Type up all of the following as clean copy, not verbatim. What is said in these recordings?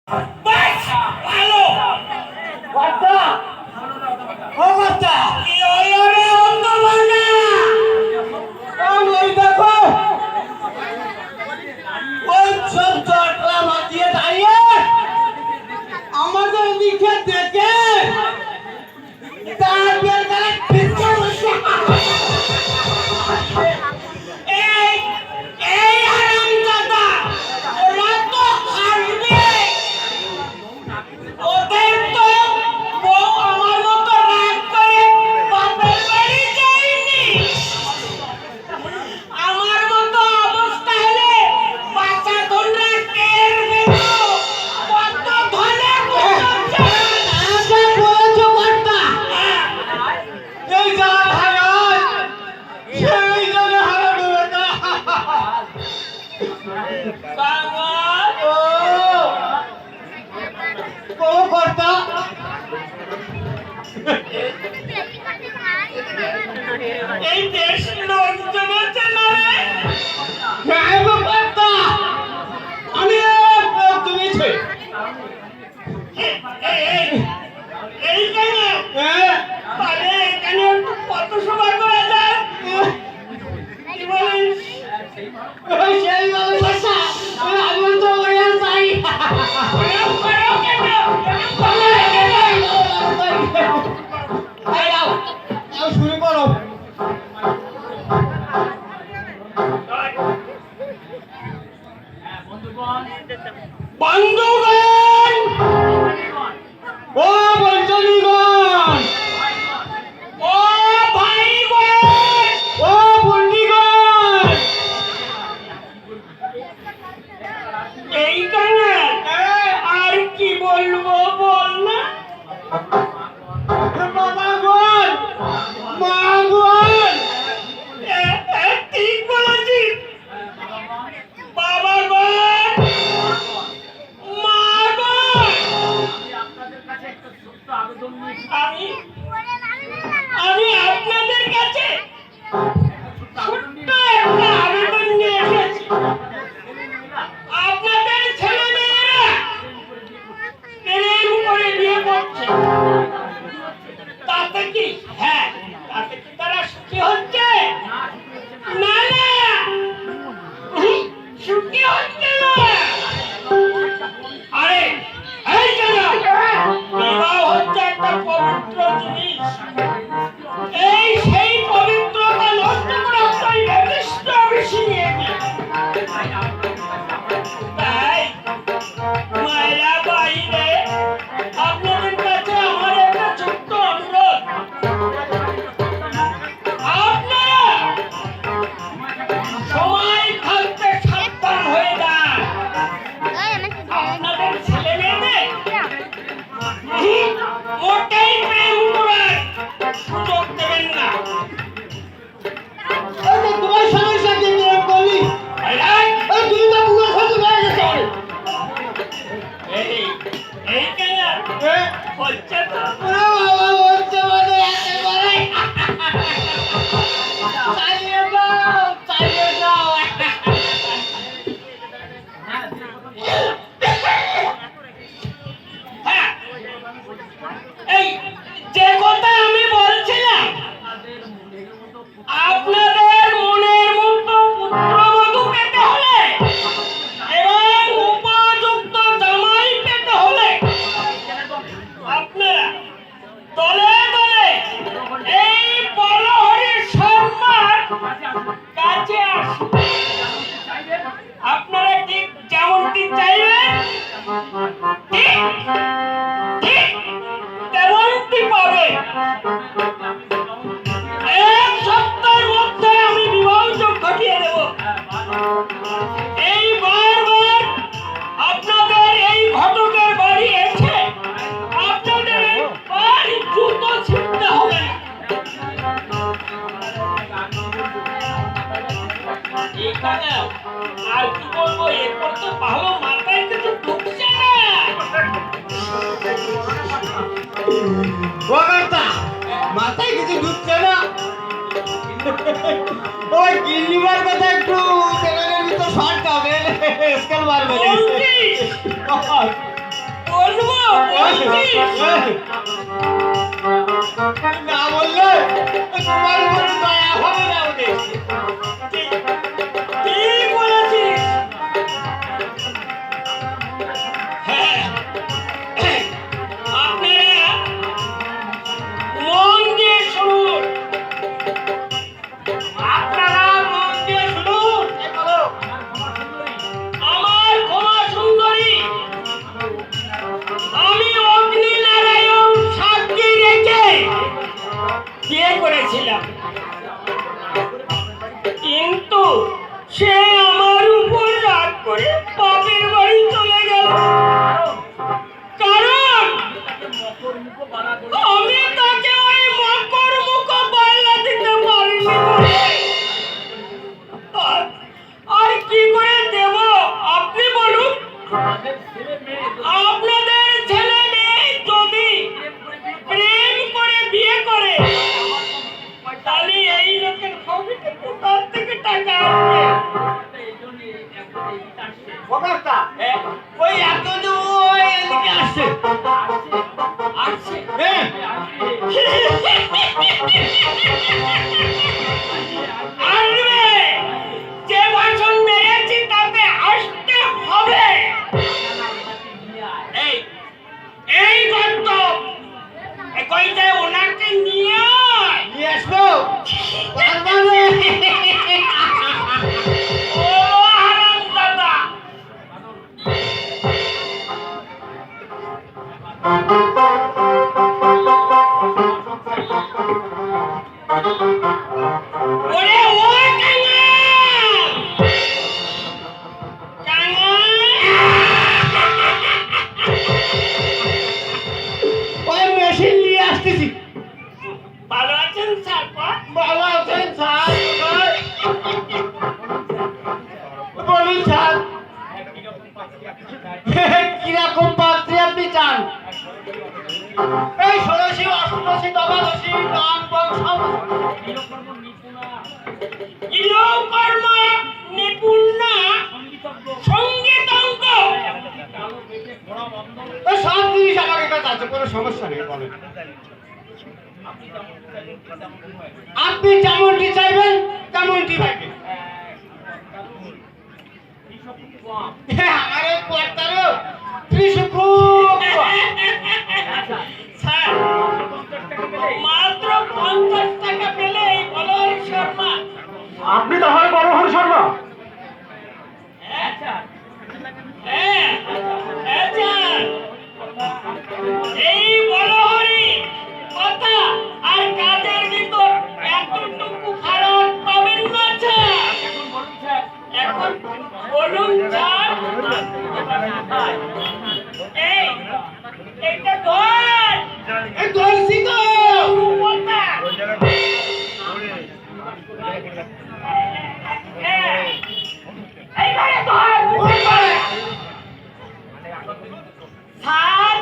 বাস ভালো বাচ্চা ও বাচ্চা কি হলো রে অন্ধভাগা? ওই দেখো ওই সব জটলা মাটিয়ে দাঁড়িয়ে আমাদের দিকে দেখে তারপর তারা পিছনে বসে এই এই হারামজাদা ওরা তো হারবে। ওদের তো বউ আমার মতো রাগ করে বাপের বাড়ি যায়নি। আমার মতো অবস্থা হলে বাচ্চা তোমরা কেড়ে তো কত ধনে করছে। আশা করেছো কর্তা এই যার হারায় সেই জন্য হারাবে না বাঙাল ও কর্তা এই দেশ নষ্ট হচ্ছে না রে। হ্যাঁ গো কর্তা আমি তুমি ছে এইখানে তাহলে এখানে একটু কত সময় করে যায় কি বলিস? সেই ভালোবাসা আমি তো ওরা চাই এরম করো কেন? শুরু করো বন্ধুগণ ও বন্ধুগণ ও ভাইগণ ও বন্ধুগণ এইখানে আর কি বলবো বল না? বাবাগণ মাগণ ঠিক বলেছিস বাবাগণ মাগণ। আমি আমি আপনাদের কাছে ছোট্ট একটা আবেদন নিয়ে এসেছি। আপনাদের ছেলে মেয়েরা প্রেম করে বিয়ে করছে, তাতে কি হ্যাঁ তাতে কি তারা সুখী হচ্ছে? না না সুখী হচ্ছে না। আরে এই কেন বিবাহ হচ্ছে একটা পবিত্র জিনিস। এই সেই পবিত্রতা নষ্ট করে আপনার যথেষ্ট বেশি নিয়ে তাই মায়েরা বাইরে আপনাদের কাছে আমার একটা ছোট্ট অনুরোধ। আপনারা সময় থাকতে সাবধান হয়ে যান। আপনাদের ছেলে মেয়েদের মোটেই প্রেম করার সুযোগ দেবেন না। তোমার সমস্যা কি বলি তুমি তো পুরো ক্ষতি করে গেছো এই কেন হচ্ছে তো বাবা বলছে মানে একেবারে চালিয়ে যাও হ্যাঁ এই যে কথা আমি বলছিলাম, আপনাদের মনের মতো পুত্রবধূ পেতে হলে এবং উপযুক্ত জামাই পেতে হলে আপনারা দলে দলে এই বলহরির সম্মান কাছে আসুন। আপনারা ঠিক যেমনটি চাইবেন ঠিক ঠিক তেমনটি পাবেন। এক সপ্তাহের মধ্যে আমি বিবাহযোগ ঘটিয়ে দেব। এই বারবার আপনাদের এই ঘটকের বাড়ি এসে আপনাদের বাড়ি জুতো ছিঁড়তে হবে না। এখানে আর কি বলবো, এরপর তো ভালো মাথায় কিছু ঢুকছে না। ও কর্তা মাথায় কিছু ঢুকছে না ওই গিল্লিবার কথা একটু তেলের ভিতর শর্ট হবে স্কেল মারবে বলছিস? না বললে তোমার উপর দয়া হবে না ওদের। ঠিক বলেছিস। হ্যাঁ, আপনারা মন দিয়ে শুনুন। আপনারা মন দিয়ে শুনুন। আমার ক্ষমা সুন্দরী আমি অগ্নিনারায়ণ সাক্ষী রেখে বিয়ে করেছিলাম, কিন্তু সে আমার উপর রাগ করে বাপের বাড়ি চলে গেল। কারণ আমি তাকে ওই মকর মুখ বাংলা দিতে পারিনি বলে। আর কি করে দেব আপনি বলুন? আপনাদের ছেলে মেয়ে যদি প্রেম করে বিয়ে করে তাহলে এই লোকের খবরটা কোথার থেকে টাকা আসবে? ফোকাসটা হ্যাঁ, ওই এত ওই এদিকে আসছে। আসছে। হ্যাঁ আসবে। যে ভাষণ মেরেছি তাতে আসতে হবে। এই এই গর্ত কই যায় ওনাকে নিয়ে আয়। নিয়ে আসবো পারবা না। ও হারামজাদা। ওরে ও কাঙাল! কাঙাল! ওই মেশিন নিয়ে আসতেছি। ভালো আছেন স্যার? ভালো আছেন স্যার? বলুন স্যার কিরকম পাত্রী আপনি চান? এই 16 88 দবাদশি গান বংশ গৃহকর্ম নিপুণ সঙ্গীতজ্ঞ। সব জিনিস আমাকে কাছে আছে, কোনো সমস্যা নেই। বলেন আপনি যেমনটি চাইবেন তেমনটি পাইবেন। আরে কর্তারও ত্রিশুকুম স্যার, মাত্র 50 টাকা পেলে এই বলোহরি শর্মা। আপনি তাহলে বড়হর শর্মা? হ্যাঁ, হ্যাঁ, হ্যাঁ স্যার। এই বলোহরি কথা আর কাজের ভিতর এতটুকু ফারাক পাবেন না স্যার। এখন বলুন স্যার। এই এটা ধর। এই ধরছি তো। কথা। হ্যাঁ, এইবারে ধর। স্যার,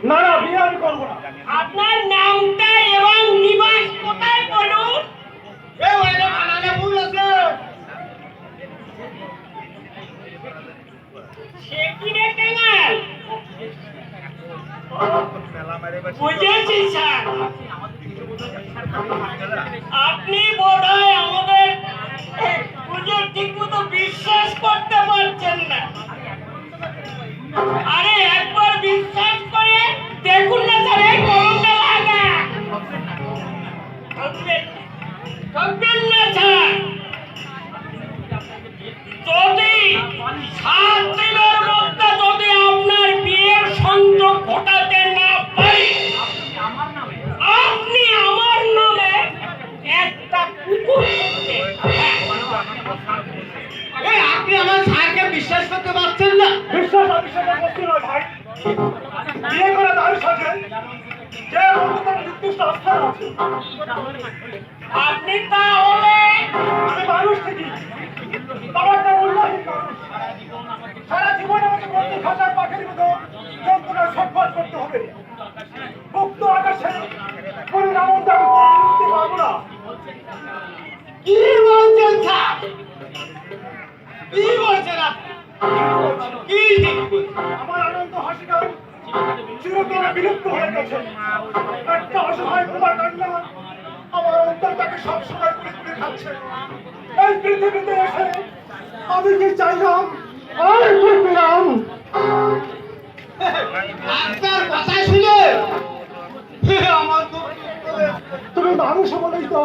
না না বিয়ে আমি করবো না। আপনার নামটা এবং নিবাস কোথায় বলুন? এই ওইটা বানানে ভুল আছে। সে কি রে কাঙাল? বুঝেছি স্যার। আপনি বোধহয় আমাদের পুজোর ঠিক মতো বিশ্বাস করতে পারছেন না। আরে একবার বিশ্বাস করে দেখুন না স্যার, এই কলমটা লাগা। ঠকবেন না স্যার। যদি 7 দিনের মধ্যে যদি আপনার বিয়ের সংযোগ ঘটাতে না পারি, আপনি আমার নামে একটা কুকুর কিনবেন। এই আপনি আমার স্যারকে বিশ্বাস করতে পারছেন না? বিশ্বাস অবিশ্বাসের বস্তু নয় ভাই। বিয়ে করা তার সাথে যে অন্তত নির্দিষ্ট আস্থান আছে। আপনি তাহলে আমি মানুষ থেকে বাবাটা উল্লাসিত মানুষ। সারা জীবন আমাকে 32,000 পাখির মতো যন্ত্রণার সভ্যাস করতে হবে। মুক্ত আকাশে কোনো নামন্দ আমি উঠতে পারবো না। কি বলছেন স্যার? কি বলছেন আপনি? কি ঠিক বলছেন? আমার চিরতরে বিলুপ্ত হয়ে গেছে। একটা অসহায় কুমার কান্না আমার অন্তরটাকে সবসময় কুড়ে কুড়ে খাচ্ছে। এই পৃথিবীতে এসে আমি কি চাইলাম আর কি পেলাম? আপনার কথা শুনে আমার তো তুমি মানুষ বলেই তো